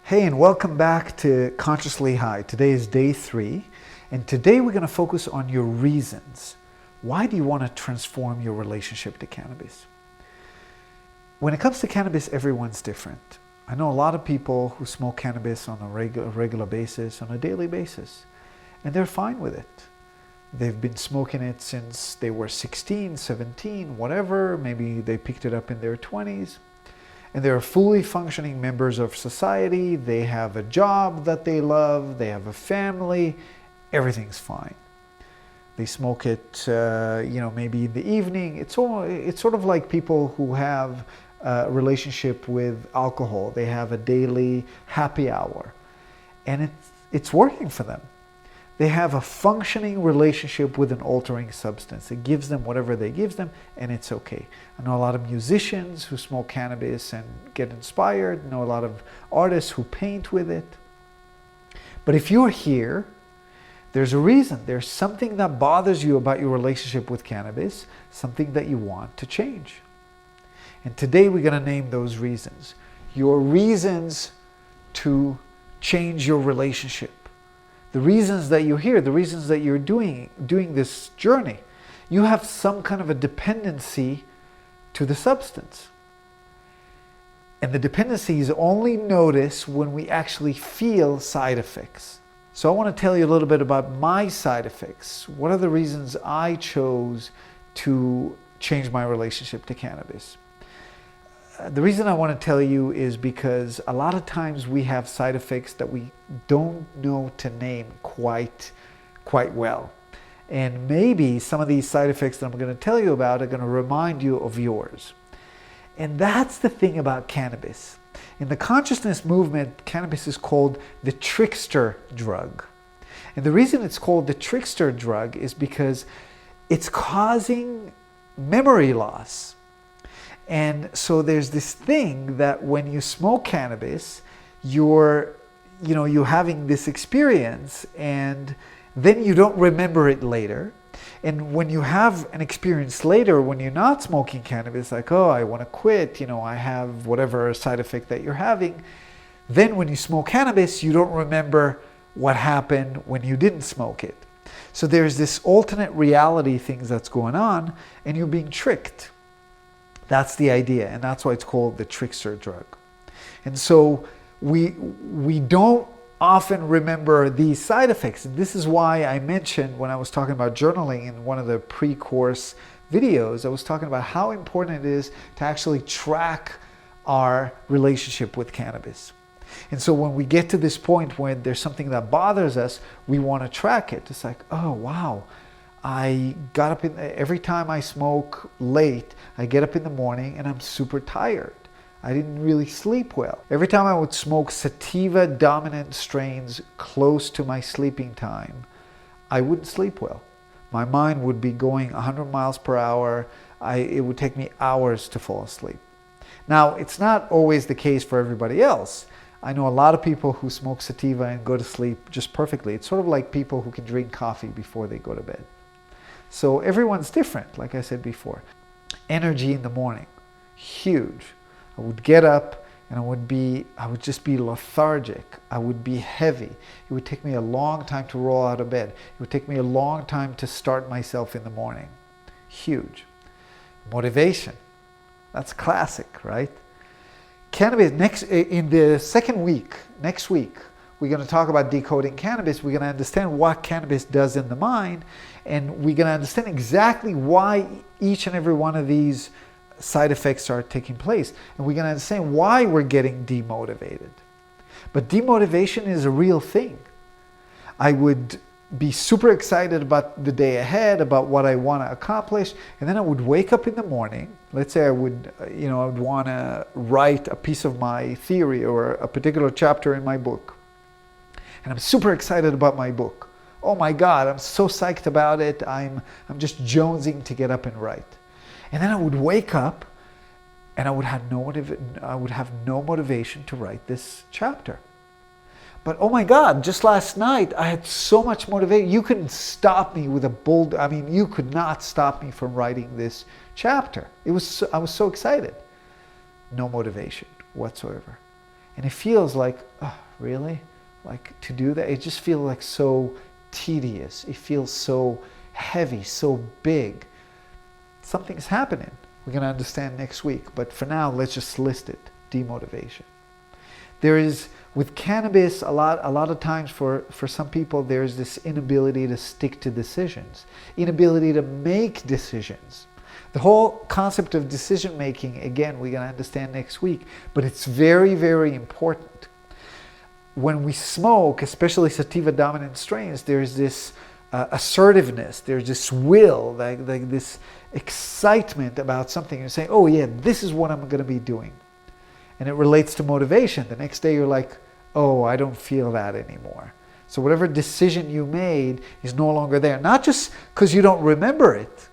Hey, and welcome back to Consciously High. Today is day 3, and today we're going to focus on your reasons. Why do you want to transform your relationship to cannabis? When it comes to cannabis, everyone's different. I know a lot of people who smoke cannabis on a regular basis, on a daily basis, and they're fine with it. They've been smoking it since they were 16, 17, whatever. Maybe they picked it up in their 20s. And they're fully functioning members of society. They have a job that they love. They have a family. Everything's fine. They smoke it, maybe in the evening. It's sort of like people who have a relationship with alcohol. They have a daily happy hour, and it's working for them. They have a functioning relationship with an altering substance. It gives them whatever they give them, and it's okay. I know a lot of musicians who smoke cannabis and get inspired. I know a lot of artists who paint with it. But if you're here, there's a reason. There's something that bothers you about your relationship with cannabis, something that you want to change. And today we're going to name those reasons. Your reasons to change your relationship. The reasons that you're here, the reasons that you're doing this journey, you have some kind of a dependency to the substance. And the dependency is only noticed when we actually feel side effects. So I want to tell you a little bit about my side effects. What are the reasons I chose to change my relationship to cannabis? The reason I want to tell you is because a lot of times we have side effects that we don't know to name quite well. And maybe some of these side effects that I'm going to tell you about are going to remind you of yours. And that's the thing about cannabis. In the consciousness movement, cannabis is called the trickster drug. And the reason it's called the trickster drug is because it's causing memory loss. And so there's this thing that when you smoke cannabis, you're having this experience, and then you don't remember it later. And when you have an experience later, when you're not smoking cannabis, like, oh, I want to quit, I have whatever side effect that you're having. Then when you smoke cannabis, you don't remember what happened when you didn't smoke it. So there's this alternate reality things that's going on, and you're being tricked. That's the idea, and that's why it's called the trickster drug. And so we don't often remember these side effects. And this is why I mentioned when I was talking about journaling in one of the pre-course videos, I was talking about how important it is to actually track our relationship with cannabis. And so when we get to this point when there's something that bothers us, we want to track it. It's like, oh, wow. I got up every time I smoke late, I get up in the morning and I'm super tired. I didn't really sleep well. Every time I would smoke sativa dominant strains close to my sleeping time, I wouldn't sleep well. My mind would be going 100 miles per hour. It would take me hours to fall asleep. Now, it's not always the case for everybody else. I know a lot of people who smoke sativa and go to sleep just perfectly. It's sort of like people who can drink coffee before they go to bed. So everyone's different, like I said before. Energy in the morning, huge. I would get up and I would just be lethargic. I would be heavy. It would take me a long time to roll out of bed. It would take me a long time to start myself in the morning. Huge. Motivation, that's classic, right? Cannabis, in the second week, next week, we're going to talk about decoding cannabis. We're going to understand what cannabis does in the mind, and we're going to understand exactly why each and every one of these side effects are taking place. And we're going to understand why we're getting demotivated. But demotivation is a real thing. I would be super excited about the day ahead, about what I want to accomplish, and then I would wake up in the morning. Let's say I would want to write a piece of my theory or a particular chapter in my book. And I'm super excited about my book. Oh my God, I'm so psyched about it. I'm just jonesing to get up and write. And then I would wake up and I would have no motivation to write this chapter. But oh my God, just last night I had so much motivation. You couldn't stop me with a boulder. I mean, you could not stop me from writing this chapter. I was so excited. No motivation whatsoever. And it feels like, oh, really? Like to do that? It just feels like so tedious. It feels so heavy, so big. Something's happening. We're going to understand next week. But for now, let's just list it. Demotivation. There is, with cannabis, a lot of times for some people, there's this inability to stick to decisions, inability to make decisions. The whole concept of decision making, again, we're going to understand next week, but it's very, very important. When we smoke, especially sativa dominant strains, there's this assertiveness, there's this will, like this excitement about something. You're saying, oh yeah, this is what I'm going to be doing. And it relates to motivation. The next day you're like, oh, I don't feel that anymore. So whatever decision you made is no longer there. Not just because you don't remember it,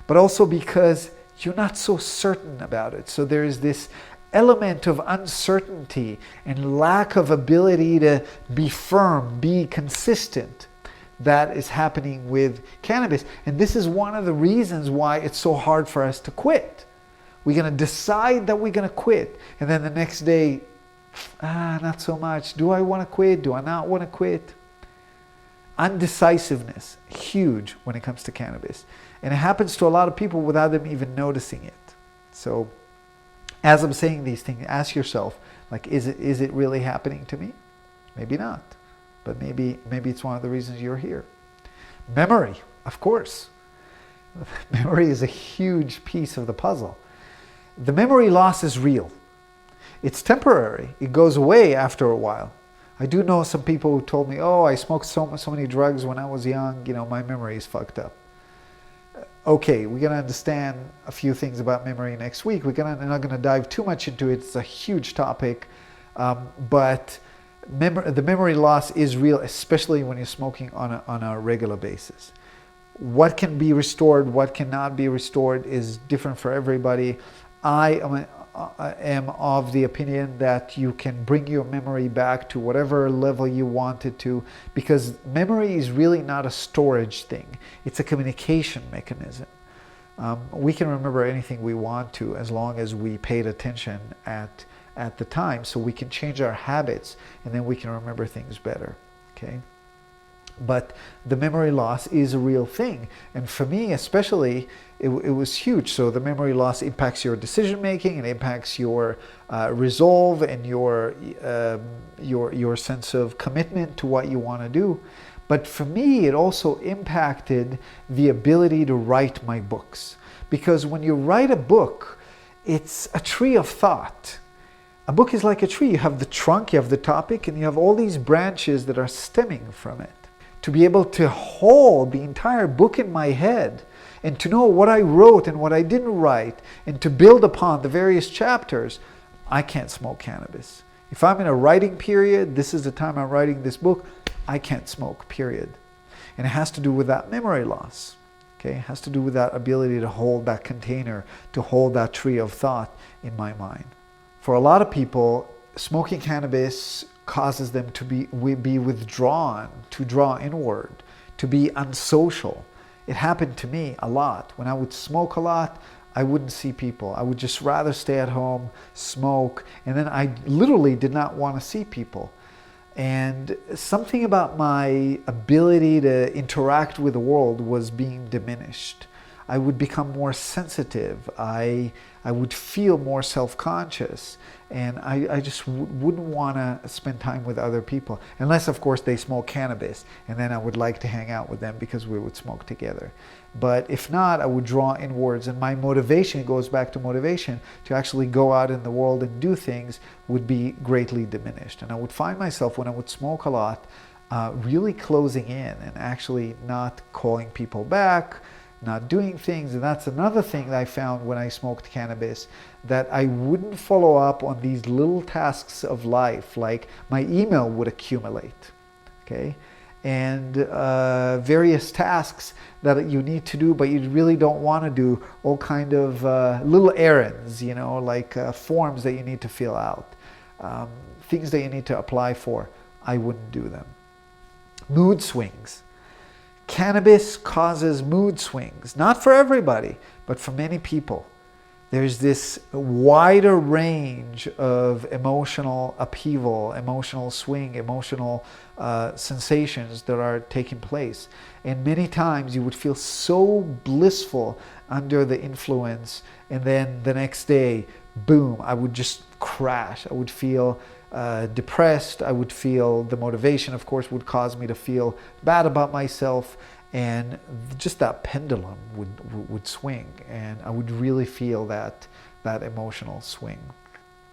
but also because you're not so certain about it. So there is this element of uncertainty and lack of ability to be firm, be consistent, that is happening with cannabis. And this is one of the reasons why it's so hard for us to quit. We're going to decide that we're going to quit. And then the next day, not so much. Do I want to quit? Do I not want to quit? Undecisiveness, huge when it comes to cannabis. And it happens to a lot of people without them even noticing it. So as I'm saying these things, ask yourself, like, is it really happening to me? Maybe not. But maybe it's one of the reasons you're here. Memory, of course. Memory is a huge piece of the puzzle. The memory loss is real. It's temporary. It goes away after a while. I do know some people who told me, oh, I smoked so many drugs when I was young, my memory is fucked up. Okay, we're going to understand a few things about memory next week. We're not going to dive too much into it. It's a huge topic. But the memory loss is real, especially when you're smoking on a regular basis. What can be restored, what cannot be restored is different for everybody. I am of the opinion that you can bring your memory back to whatever level you want it to, because memory is really not a storage thing. It's a communication mechanism. We can remember anything we want to as long as we paid attention at the time, so we can change our habits and then we can remember things better. Okay? But the memory loss is a real thing. And for me especially, it was huge. So the memory loss impacts your decision making, it impacts your resolve and your sense of commitment to what you want to do. But for me, it also impacted the ability to write my books. Because when you write a book, it's a tree of thought. A book is like a tree. You have the trunk, you have the topic, and you have all these branches that are stemming from it. To be able to hold the entire book in my head and to know what I wrote and what I didn't write and to build upon the various chapters, I can't smoke cannabis. If I'm in a writing period, this is the time I'm writing this book, I can't smoke, period. And it has to do with that memory loss. Okay? It has to do with that ability to hold that container, to hold that tree of thought in my mind. For a lot of people, smoking cannabis causes them to be withdrawn, to draw inward, to be unsocial. It happened to me a lot. When I would smoke a lot, I wouldn't see people. I would just rather stay at home, smoke, and then I literally did not want to see people. And something about my ability to interact with the world was being diminished. I would become more sensitive. I would feel more self-conscious. And I just wouldn't want to spend time with other people. Unless, of course, they smoke cannabis. And then I would like to hang out with them because we would smoke together. But if not, I would draw inwards. And my motivation, goes back to motivation, to actually go out in the world and do things would be greatly diminished. And I would find myself, when I would smoke a lot, really closing in and actually not calling people back, not doing things. And that's another thing that I found when I smoked cannabis, that I wouldn't follow up on these little tasks of life, like my email would accumulate, okay? And various tasks that you need to do, but you really don't want to do, all kind of little errands, like forms that you need to fill out, things that you need to apply for. I wouldn't do them. Mood swings. Cannabis causes mood swings, not for everybody, but for many people. There's this wider range of emotional upheaval, emotional swing, emotional sensations that are taking place. And many times you would feel so blissful under the influence, and then the next day, boom, I would just crash. I would feel depressed. I would feel the motivation, of course, would cause me to feel bad about myself. And just that pendulum would swing, and I would really feel that emotional swing.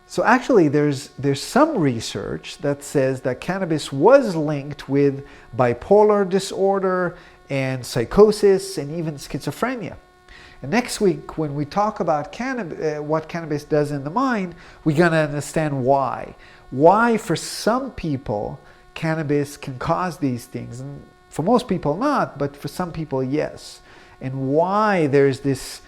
So actually there's some research that says that cannabis was linked with bipolar disorder and psychosis and even schizophrenia. And next week, when we talk about what cannabis does in the mind, we're going to understand why. Why for some people cannabis can cause these things, and for most people not, but for some people yes. And why there's this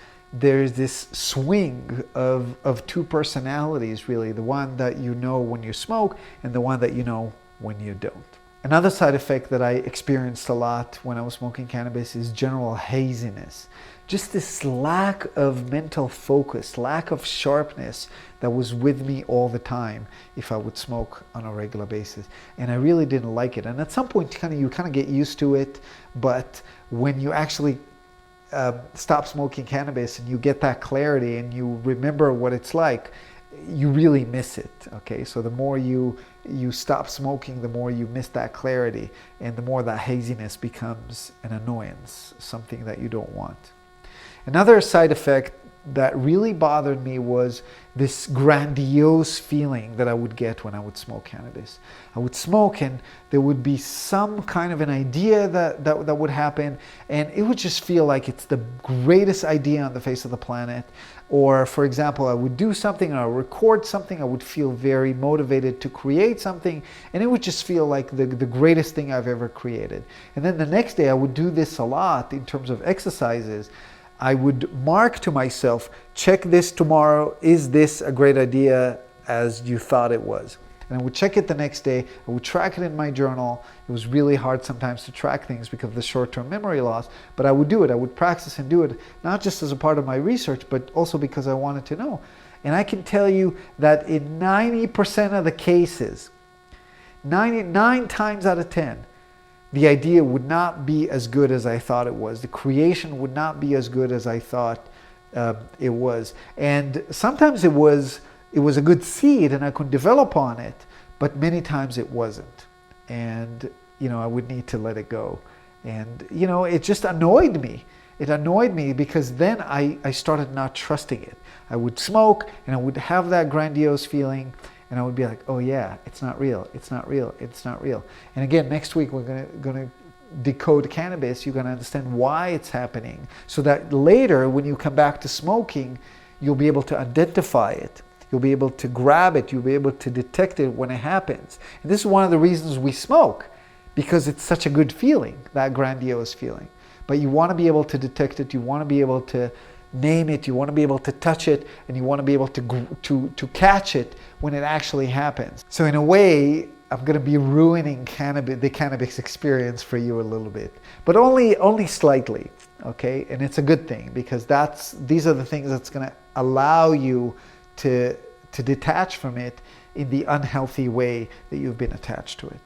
swing of two personalities, really, the one that you know when you smoke and the one that you know when you don't. Another side effect that I experienced a lot when I was smoking cannabis is general haziness. Just this lack of mental focus, lack of sharpness that was with me all the time if I would smoke on a regular basis. And I really didn't like it. And at some point you kind of get used to it, but when you actually stop smoking cannabis and you get that clarity and you remember what it's like, you really miss it. Okay, so the more you stop smoking, the more you miss that clarity, and the more that haziness becomes an annoyance, something that you don't want. Another side effect that really bothered me was this grandiose feeling that I would get when I would smoke cannabis. I would smoke and there would be some kind of an idea that would happen, and it would just feel like it's the greatest idea on the face of the planet. Or for example, I would do something, or I would record something, I would feel very motivated to create something, and it would just feel like the greatest thing I've ever created. And then the next day I would do this a lot in terms of exercises. I would mark to myself, check this tomorrow, is this a great idea as you thought it was? And I would check it the next day, I would track it in my journal. It was really hard sometimes to track things because of the short-term memory loss, but I would do it, I would practice and do it, not just as a part of my research, but also because I wanted to know. And I can tell you that in 90% of the cases, 99 times out of 10, the idea would not be as good as I thought it was. The creation would not be as good as I thought it was. And sometimes it was a good seed and I could develop on it, but many times it wasn't. And, I would need to let it go. And, it just annoyed me. It annoyed me because then I started not trusting it. I would smoke and I would have that grandiose feeling, and I would be like, oh yeah, it's not real, it's not real, it's not real. And again, next week we're gonna decode cannabis. You're gonna understand why it's happening, so that later when you come back to smoking, you'll be able to identify it. You'll be able to grab it. You'll be able to detect it when it happens. And this is one of the reasons we smoke, because it's such a good feeling, that grandiose feeling. But you want to be able to detect it. You want to be able to name it, you want to be able to touch it, and you want to be able to catch it when it actually happens. So in a way, I'm going to be ruining the cannabis experience for you a little bit, but only slightly, okay? And it's a good thing, because these are the things that's going to allow you to detach from it in the unhealthy way that you've been attached to it.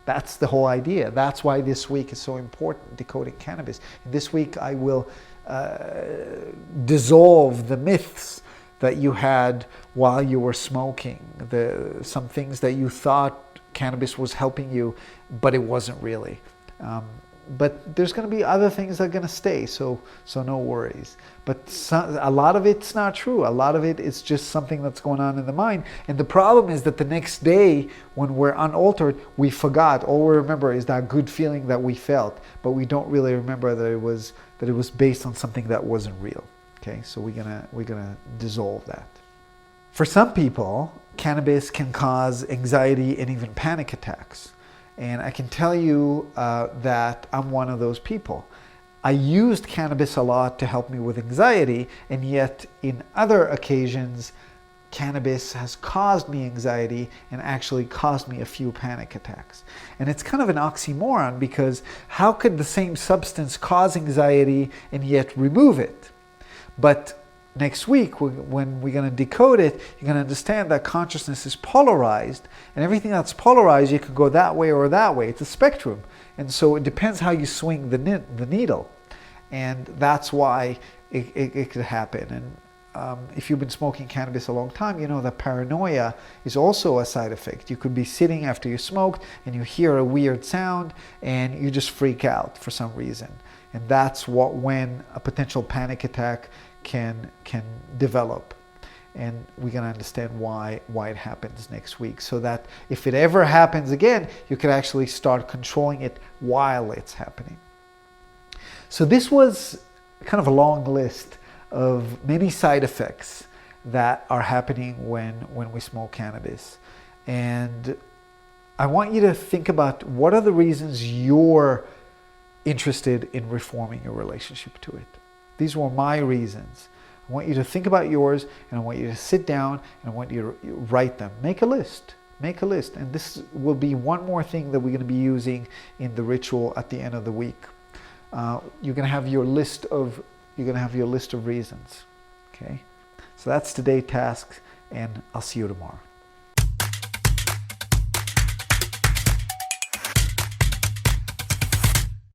That's the whole idea. That's why this week is so important, decoding cannabis. And this week I will dissolve the myths that you had while you were smoking, some things that you thought cannabis was helping you, but it wasn't really. But there's going to be other things that are going to stay, so no worries. But a lot of it's not true. A lot of it is just something that's going on in the mind. And the problem is that the next day, when we're unaltered, we forgot. All we remember is that good feeling that we felt, but we don't really remember that it was based on something that wasn't real. Okay, so we're gonna dissolve that. For some people, cannabis can cause anxiety and even panic attacks. And I can tell you that I'm one of those people. I used cannabis a lot to help me with anxiety, and yet in other occasions, cannabis has caused me anxiety and actually caused me a few panic attacks. And it's kind of an oxymoron, because how could the same substance cause anxiety and yet remove it? But next week, when we're going to decode it, you're going to understand that consciousness is polarized, and everything that's polarized, you can go that way or that way. It's a spectrum. And so it depends how you swing the needle. And that's why it could happen. And if you've been smoking cannabis a long time, you know that paranoia is also a side effect. You could be sitting after you smoked and you hear a weird sound and you just freak out for some reason. And that's when a potential panic attack can develop. And we're going to understand why it happens next week, so that if it ever happens again, you can actually start controlling it while it's happening. So this was kind of a long list of many side effects that are happening when we smoke cannabis. And I want you to think about what are the reasons you're interested in reforming your relationship to it. These were my reasons. I want you to think about yours, and I want you to sit down and I want you to write them. Make a list. Make a list. And this will be one more thing that we're going to be using in the ritual at the end of the week. You're going to have your list of reasons. Okay? So that's today's task, and I'll see you tomorrow.